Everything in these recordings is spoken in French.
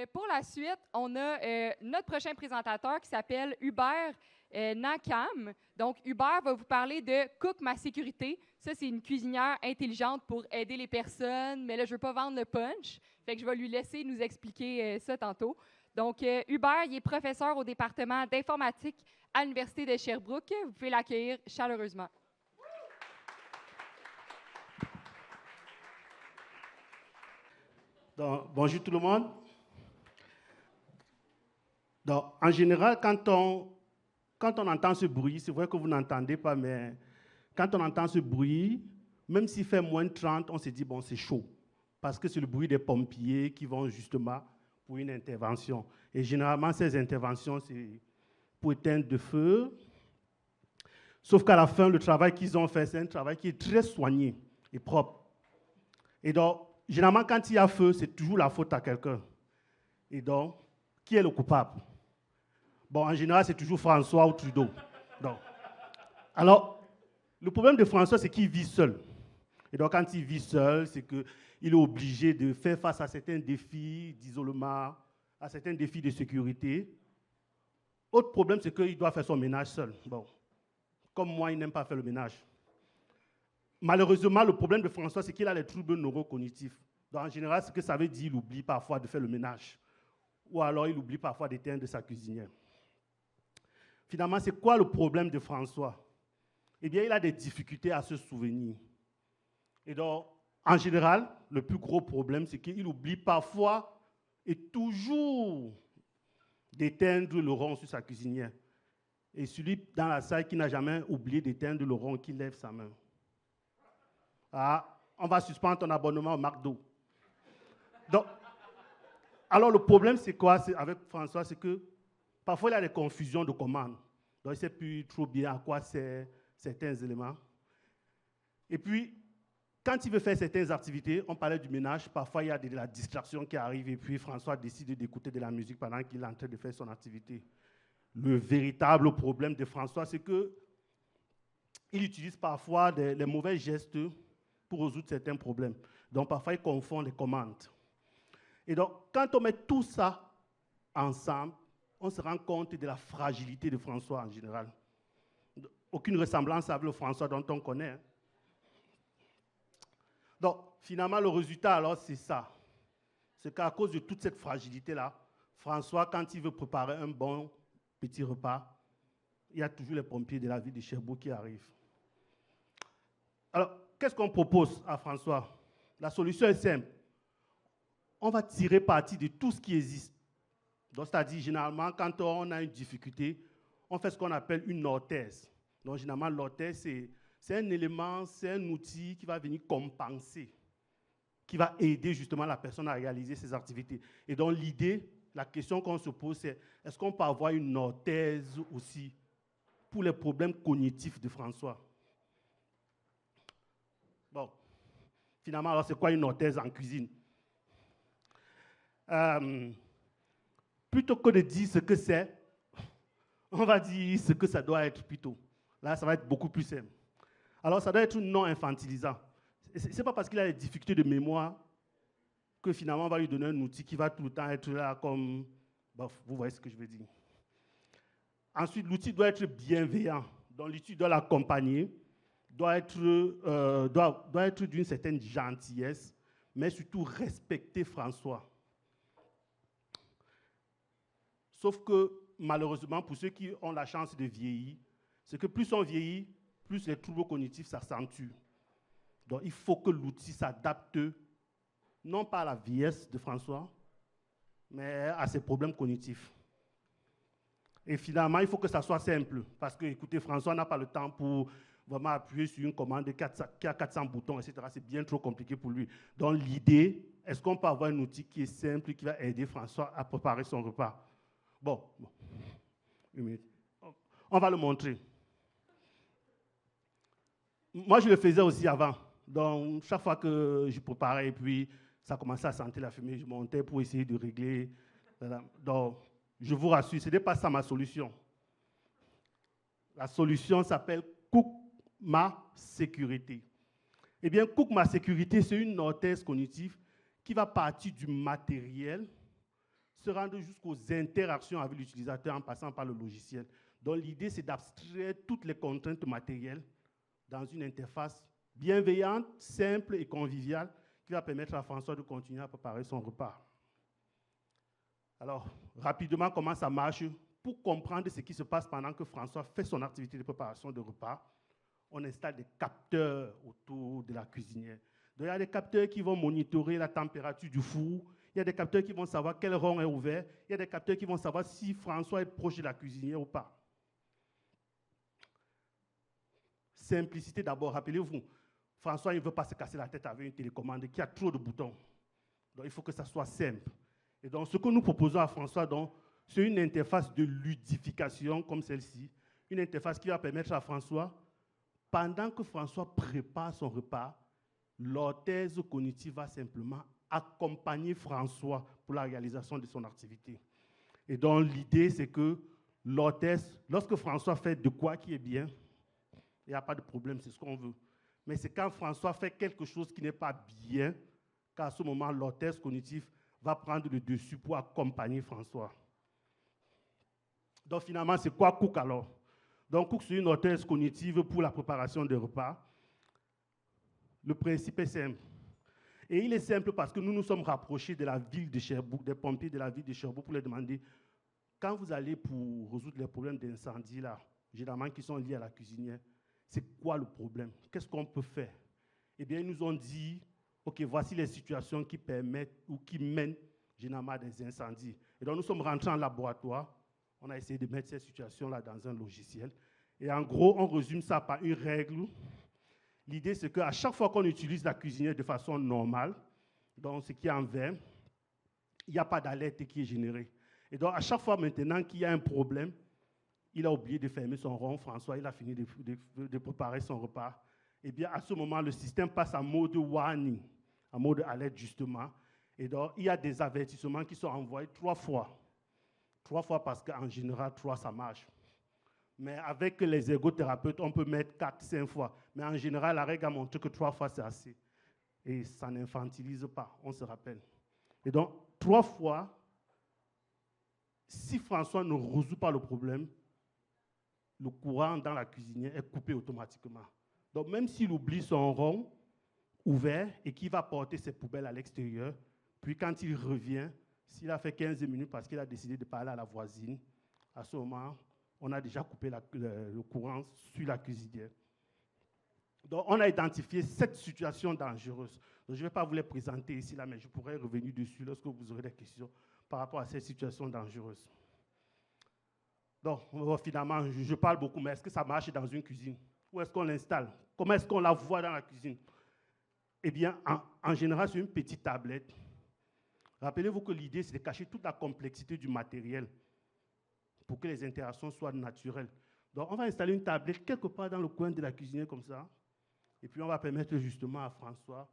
Pour la suite, on a notre prochain présentateur qui s'appelle Hubert Nakam. Donc, Hubert va vous parler de Cook Ma Sécurité. Ça, c'est une cuisinière intelligente pour aider les personnes, mais là, je ne veux pas vendre le punch. Fait que je vais lui laisser nous expliquer ça tantôt. Donc, Hubert, il est professeur au département d'informatique à l'Université de Sherbrooke. Vous pouvez l'accueillir chaleureusement. Donc, bonjour tout le monde. Donc, en général, quand on entend ce bruit, c'est vrai que vous n'entendez pas, mais quand on entend ce bruit, même s'il fait moins de 30, on se dit, bon, c'est chaud. Parce que c'est le bruit des pompiers qui vont justement pour une intervention. Et généralement, ces interventions, c'est pour éteindre le feu. Sauf qu'à la fin, le travail qu'ils ont fait, c'est un travail qui est très soigné et propre. Et donc, généralement, quand il y a feu, c'est toujours la faute à quelqu'un. Et donc, qui est le coupable? Bon, en général, c'est toujours François ou Trudeau. Donc, alors, le problème de François, c'est qu'il vit seul. Et donc, quand il vit seul, c'est qu'il est obligé de faire face à certains défis d'isolement, à certains défis de sécurité. Autre problème, c'est qu'il doit faire son ménage seul. Bon, comme moi, il n'aime pas faire le ménage. Malheureusement, le problème de François, c'est qu'il a les troubles neurocognitifs. Donc, en général, ce que ça veut dire, il oublie parfois de faire le ménage. Ou alors, il oublie parfois d'éteindre sa cuisinière. Finalement, c'est quoi le problème de François? Eh bien, il a des difficultés à se souvenir. Et donc, en général, le plus gros problème, c'est qu'il oublie parfois et toujours d'éteindre le rond sur sa cuisinière. Et celui dans la salle qui n'a jamais oublié d'éteindre le rond, qui lève sa main. Ah, on va suspendre ton abonnement au McDo. Donc, alors le problème, c'est quoi avec François? C'est que parfois, il y a des confusions de commandes. Donc, il ne sait plus trop bien à quoi servent certains éléments. Et puis, quand il veut faire certaines activités, on parlait du ménage, parfois il y a de la distraction qui arrive et puis François décide d'écouter de la musique pendant qu'il est en train de faire son activité. Le véritable problème de François, c'est qu'il utilise parfois les mauvais gestes pour résoudre certains problèmes. Donc, parfois, il confond les commandes. Et donc, quand on met tout ça ensemble, on se rend compte de la fragilité de François en général. Aucune ressemblance avec le François dont on connaît. Donc, finalement, le résultat, alors, c'est ça. C'est qu'à cause de toute cette fragilité-là, François, quand il veut préparer un bon petit repas, il y a toujours les pompiers de la ville de Sherbrooke qui arrivent. Alors, qu'est-ce qu'on propose à François? La solution est simple. On va tirer parti de tout ce qui existe. Donc, c'est-à-dire, généralement, quand on a une difficulté, on fait ce qu'on appelle une orthèse. Donc, généralement, l'orthèse, c'est un élément, c'est un outil qui va venir compenser, qui va aider justement la personne à réaliser ses activités. Et donc, l'idée, la question qu'on se pose, c'est est-ce qu'on peut avoir une orthèse aussi pour les problèmes cognitifs de François? Bon, finalement, alors, c'est quoi une orthèse en cuisine? Plutôt que de dire ce que c'est, on va dire ce que ça doit être plutôt. Là, ça va être beaucoup plus simple. Alors, ça doit être non infantilisant. Ce n'est pas parce qu'il a des difficultés de mémoire que finalement, on va lui donner un outil qui va tout le temps être là comme... Bof, vous voyez ce que je veux dire. Ensuite, l'outil doit être bienveillant. Donc, l'outil doit l'accompagner, doit être d'une certaine gentillesse, mais surtout respecter François. Sauf que, malheureusement, pour ceux qui ont la chance de vieillir, c'est que plus on vieillit, plus les troubles cognitifs s'accentuent. Donc, il faut que l'outil s'adapte, non pas à la vieillesse de François, mais à ses problèmes cognitifs. Et finalement, il faut que ça soit simple, parce que, écoutez, François n'a pas le temps pour vraiment appuyer sur une commande qui a 400 boutons, etc. C'est bien trop compliqué pour lui. Donc, l'idée, est-ce qu'on peut avoir un outil qui est simple, qui va aider François à préparer son repas? Bon. Une minute. On va le montrer. Moi, je le faisais aussi avant. Donc, chaque fois que je préparais, et puis ça commençait à sentir la fumée, je montais pour essayer de régler. Donc, je vous rassure, ce n'est pas ça ma solution. La solution s'appelle Cook Ma Sécurité. Eh bien, Cook Ma Sécurité, c'est une orthèse cognitive qui va partir du matériel se rendre jusqu'aux interactions avec l'utilisateur en passant par le logiciel. Donc l'idée, c'est d'abstraire toutes les contraintes matérielles dans une interface bienveillante, simple et conviviale qui va permettre à François de continuer à préparer son repas. Alors, rapidement, comment ça marche? Pour comprendre ce qui se passe pendant que François fait son activité de préparation de repas, on installe des capteurs autour de la cuisinière. Donc, il y a des capteurs qui vont monitorer la température du four, il y a des capteurs qui vont savoir quel rond est ouvert, il y a des capteurs qui vont savoir si François est proche de la cuisinière ou pas. Simplicité d'abord, rappelez-vous, François ne veut pas se casser la tête avec une télécommande qui a trop de boutons. Donc, il faut que ça soit simple. Et donc, ce que nous proposons à François, c'est une interface de ludification comme celle-ci, une interface qui va permettre à François, pendant que François prépare son repas, l'orthèse cognitive va simplement accompagner François pour la réalisation de son activité. Et donc, l'idée, c'est que l'orthèse, lorsque François fait de quoi qui est bien, il n'y a pas de problème, c'est ce qu'on veut. Mais c'est quand François fait quelque chose qui n'est pas bien, qu'à ce moment, l'orthèse cognitive va prendre le dessus pour accompagner François. Donc, finalement, c'est quoi Cook alors? Donc, Cook, c'est une orthèse cognitive pour la préparation des repas. Le principe est simple. Et il est simple parce que nous nous sommes rapprochés de la ville de Sherbrooke, des pompiers de la ville de Sherbrooke, pour leur demander, quand vous allez pour résoudre les problèmes d'incendie, là, généralement qui sont liés à la cuisinière, c'est quoi le problème? Qu'est-ce qu'on peut faire? Eh bien, ils nous ont dit, OK, voici les situations qui permettent ou qui mènent généralement à des incendies. Et donc, nous sommes rentrés en laboratoire. On a essayé de mettre ces situations-là dans un logiciel. Et en gros, on résume ça par une règle. L'idée, c'est qu'à chaque fois qu'on utilise la cuisinière de façon normale, donc ce qui est en vert, il n'y a pas d'alerte qui est générée. Et donc, à chaque fois maintenant qu'il y a un problème, il a oublié de fermer son rond, François, il a fini de préparer son repas. Eh bien, à ce moment, le système passe en mode warning, en mode alerte, justement. Et donc, il y a des avertissements qui sont envoyés 3 fois. 3 fois parce qu'en général, 3, ça marche. Mais avec les ergothérapeutes, on peut mettre 4, 5 fois. Mais en général, la règle a montré que 3 fois, c'est assez. Et ça n'infantilise pas, on se rappelle. Et donc, 3 fois, si François ne résout pas le problème, le courant dans la cuisinière est coupé automatiquement. Donc, même s'il oublie son rond ouvert et qu'il va porter ses poubelles à l'extérieur, puis quand il revient, s'il a fait 15 minutes parce qu'il a décidé de parler à la voisine, à ce moment, on a déjà coupé le courant sur la cuisinière. Donc, on a identifié 7 situations dangereuses. Donc, je ne vais pas vous les présenter ici, là, mais je pourrais revenir dessus lorsque vous aurez des questions par rapport à ces situations dangereuses. Donc, finalement, je parle beaucoup, mais est-ce que ça marche dans une cuisine? Où est-ce qu'on l'installe? Comment est-ce qu'on la voit dans la cuisine? Eh bien, en général, c'est une petite tablette. Rappelez-vous que l'idée, c'est de cacher toute la complexité du matériel pour que les interactions soient naturelles. Donc, on va installer une tablette quelque part dans le coin de la cuisinière comme ça. Et puis, on va permettre justement à François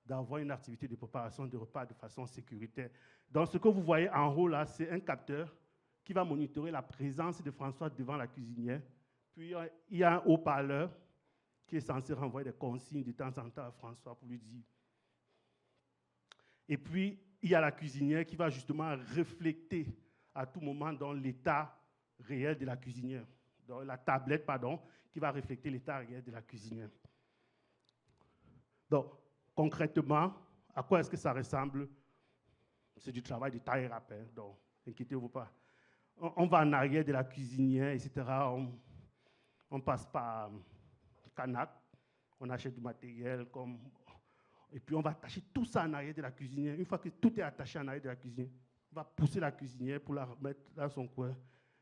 d'avoir une activité de préparation de repas de façon sécuritaire. Donc, ce que vous voyez en haut, là, c'est un capteur qui va monitorer la présence de François devant la cuisinière. Puis, il y a un haut-parleur qui est censé renvoyer des consignes de temps en temps à François pour lui dire. Et puis, il y a la cuisinière qui va justement refléter à tout moment dans l'état réel de la cuisinière. Donc, la tablette, pardon, qui va refléter l'état réel de la cuisinière. Donc, concrètement, à quoi est-ce que ça ressemble? C'est du travail de taille rapide, donc inquiétez-vous pas. On va en arrière de la cuisinière, etc. On passe par Canac, on achète du matériel, et puis on va attacher tout ça en arrière de la cuisinière. Une fois que tout est attaché en arrière de la cuisinière, on va pousser la cuisinière pour la remettre dans son coin.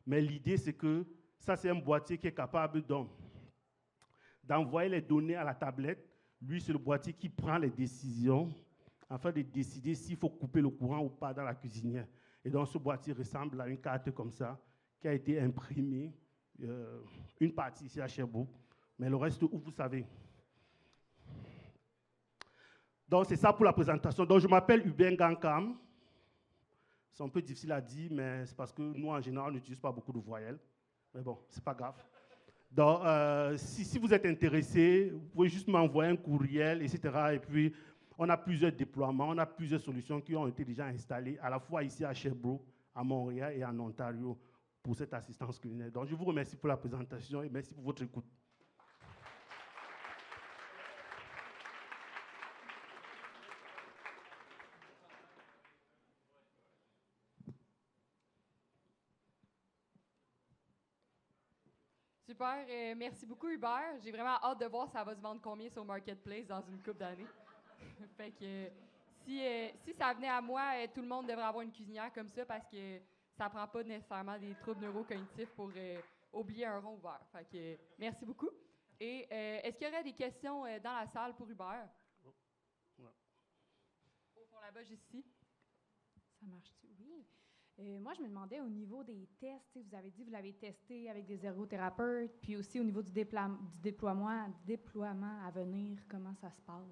Mais l'idée, c'est que ça, c'est un boîtier qui est capable d'envoyer les données à la tablette. Lui, c'est le boîtier qui prend les décisions afin de décider s'il faut couper le courant ou pas dans la cuisinière. Et donc, ce boîtier ressemble à une carte comme ça, qui a été imprimée, une partie ici à Sherbrooke, mais le reste, où vous savez. Donc, c'est ça pour la présentation. Donc, je m'appelle Hubert Ngankam. C'est un peu difficile à dire, mais c'est parce que nous, en général, on n'utilise pas beaucoup de voyelles. Mais bon, c'est pas grave. Donc, si vous êtes intéressé, vous pouvez juste m'envoyer un courriel, etc. Et puis, on a plusieurs déploiements, on a plusieurs solutions qui ont été déjà installées, à la fois ici à Sherbrooke à Montréal et en Ontario pour cette assistance culinaire. Donc, je vous remercie pour la présentation et merci pour votre écoute. Super, merci beaucoup Hubert. J'ai vraiment hâte de voir ça va se vendre combien sur Marketplace dans une couple d'années. Fait que si ça venait à moi, tout le monde devrait avoir une cuisinière comme ça parce que ça prend pas nécessairement des troubles neurocognitifs pour oublier un rond ouvert. Fait que merci beaucoup. Et est-ce qu'il y aurait des questions dans la salle pour Hubert? Ouais. Au fond là-bas, juste ici. Ça marche-tu? Oui. Moi, je me demandais au niveau des tests, vous avez dit que vous l'avez testé avec des ergothérapeutes, puis aussi au niveau du déploiement à venir, comment ça se passe?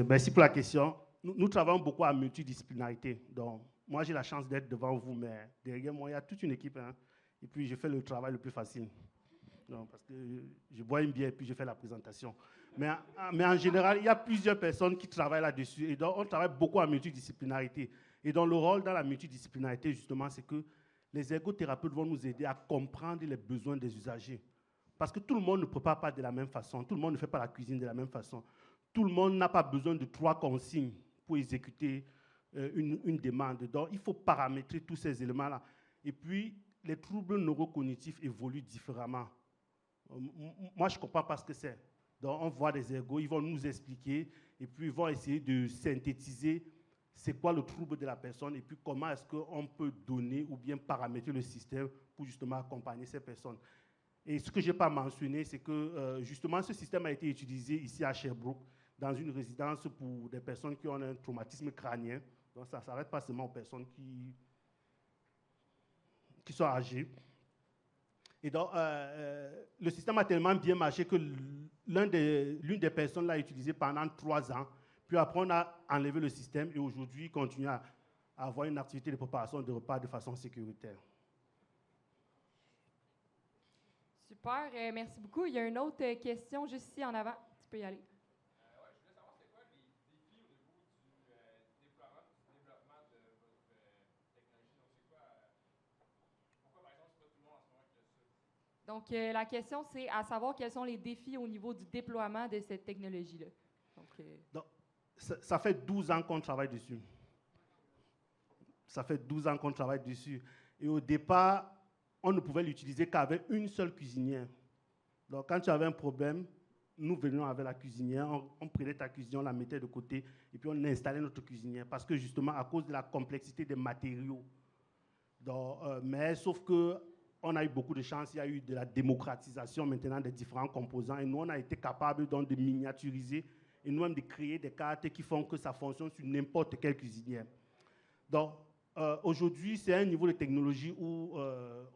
Merci pour la question. Nous travaillons beaucoup à multidisciplinarité. Donc, moi, j'ai la chance d'être devant vous, mais derrière moi, il y a toute une équipe. Hein, et puis, je fais le travail le plus facile. Donc, parce que je bois une bière et puis je fais la présentation. Mais en général, il y a plusieurs personnes qui travaillent là-dessus. Et donc, on travaille beaucoup en multidisciplinarité. Et donc, le rôle dans la multidisciplinarité, justement, c'est que les ergothérapeutes vont nous aider à comprendre les besoins des usagers. Parce que tout le monde ne prépare pas de la même façon. Tout le monde ne fait pas la cuisine de la même façon. Tout le monde n'a pas besoin de 3 consignes pour exécuter une demande. Donc, il faut paramétrer tous ces éléments-là. Et puis, les troubles neurocognitifs évoluent différemment. Moi, je ne comprends pas ce que c'est. Donc, on voit des ergots, ils vont nous expliquer et puis ils vont essayer de synthétiser c'est quoi le trouble de la personne et puis comment est-ce qu'on peut donner ou bien paramétrer le système pour justement accompagner ces personnes. Et ce que je n'ai pas mentionné, c'est que justement ce système a été utilisé ici à Sherbrooke dans une résidence pour des personnes qui ont un traumatisme crânien. Donc ça ne s'arrête pas seulement aux personnes qui sont âgées. Et donc, le système a tellement bien marché que l'une des personnes l'a utilisé pendant 3 ans. Puis après, on a enlevé le système et aujourd'hui, il continue à avoir une activité de préparation de repas de façon sécuritaire. Super, merci beaucoup. Il y a une autre question juste ici en avant. Tu peux y aller. Ouais, je voulais savoir, c'est quoi les défis au niveau du développement de votre technologie? Donc, c'est quoi, pourquoi, par exemple, c'est pas tout le monde en ce moment qui a ça? Donc, la question, c'est à savoir quels sont les défis au niveau du déploiement de cette technologie-là. Donc, ça fait 12 ans qu'on travaille dessus. Ça fait 12 ans qu'on travaille dessus. Et au départ, on ne pouvait l'utiliser qu'avec une seule cuisinière. Donc, quand tu avais un problème, nous venions avec la cuisinière, on prenait ta cuisinière, on la mettait de côté, et puis on installait notre cuisinière. Parce que justement, à cause de la complexité des matériaux. Donc, mais sauf qu'on a eu beaucoup de chance, il y a eu de la démocratisation maintenant des différents composants, et nous, on a été capable donc de miniaturiser et nous-mêmes de créer des cartes qui font que ça fonctionne sur n'importe quelle cuisinière. Donc, aujourd'hui, c'est un niveau de technologie où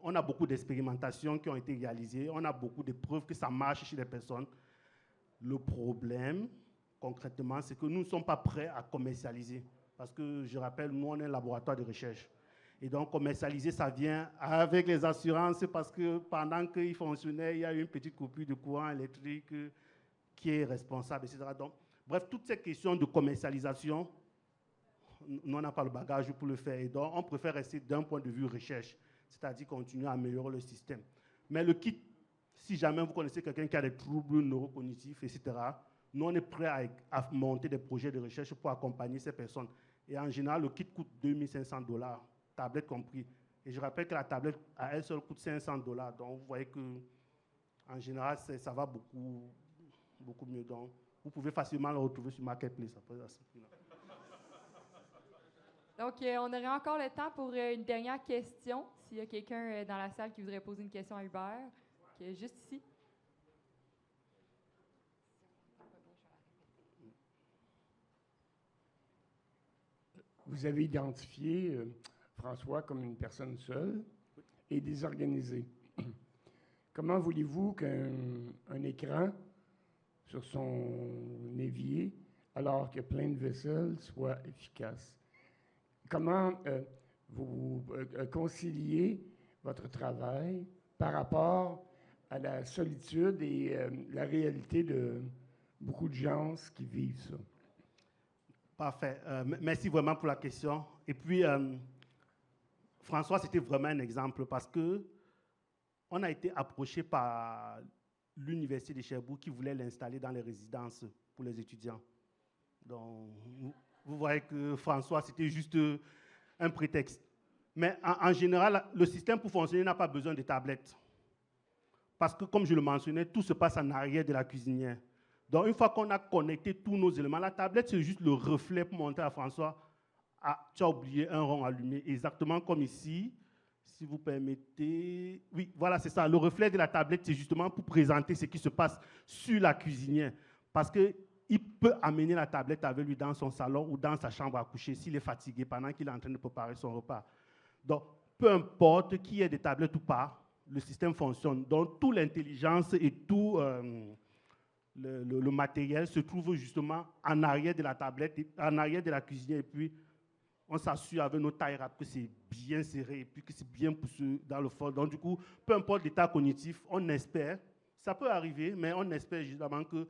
on a beaucoup d'expérimentations qui ont été réalisées, on a beaucoup de preuves que ça marche chez les personnes. Le problème, concrètement, c'est que nous ne sommes pas prêts à commercialiser. Parce que, je rappelle, nous, on est un laboratoire de recherche. Et donc, commercialiser, ça vient avec les assurances parce que pendant qu'il fonctionnait, il y a eu une petite coupure de courant électrique qui est responsable, etc. Donc, bref, toutes ces questions de commercialisation, nous, on n'a pas le bagage pour le faire. Et donc, on préfère rester d'un point de vue recherche, c'est-à-dire continuer à améliorer le système. Mais le kit, si jamais vous connaissez quelqu'un qui a des troubles neurocognitifs, etc., nous, on est prêt à monter des projets de recherche pour accompagner ces personnes. Et en général, le kit coûte $2500, tablette compris. Et je rappelle que la tablette, à elle seule, coûte $500. Donc, vous voyez qu'en général, ça va beaucoup mieux. Donc, vous pouvez facilement le retrouver sur Marketplace. Donc, on aurait encore le temps pour une dernière question. S'il y a quelqu'un dans la salle qui voudrait poser une question à Hubert, juste ici. Vous avez identifié François comme une personne seule et désorganisée. Comment voulez-vous qu'un écran sur son évier, alors qu'il y a plein de vaisselle, soit efficace? Comment vous conciliez votre travail par rapport à la solitude et la réalité de beaucoup de gens qui vivent ça? Parfait. Merci vraiment pour la question. Et puis, François, c'était vraiment un exemple parce que on a été approché par l'Université de Sherbrooke qui voulait l'installer dans les résidences pour les étudiants. Donc, vous voyez que François, c'était juste un prétexte. Mais en général, le système pour fonctionner n'a pas besoin de tablettes. Parce que, comme je le mentionnais, tout se passe en arrière de la cuisinière. Donc, une fois qu'on a connecté tous nos éléments, la tablette, c'est juste le reflet pour montrer à François, ah, tu as oublié un rond allumé, exactement comme ici. Si vous permettez... Oui, voilà, c'est ça. Le reflet de la tablette, c'est justement pour présenter ce qui se passe sur la cuisinière. Parce qu'il peut amener la tablette avec lui dans son salon ou dans sa chambre à coucher s'il est fatigué pendant qu'il est en train de préparer son repas. Donc, peu importe qu'il y ait des tablettes ou pas, le système fonctionne. Donc, toute l'intelligence et tout le matériel se trouve justement en arrière de la tablette, en arrière de la cuisinière. Et puis, on s'assure avec nos tailles rap que c'est bien serré et puis que c'est bien poussé dans le fond. Donc, du coup, peu importe l'état cognitif, on espère, ça peut arriver, mais on espère justement que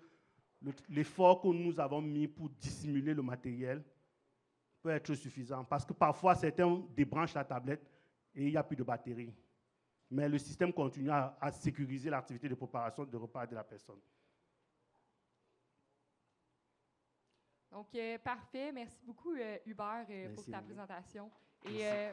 l'effort que nous avons mis pour dissimuler le matériel peut être suffisant. Parce que parfois, certains débranchent la tablette et il n'y a plus de batterie. Mais le système continue à sécuriser l'activité de préparation de repas de la personne. Donc, parfait. Merci beaucoup, Hubert, pour ta présentation. Et,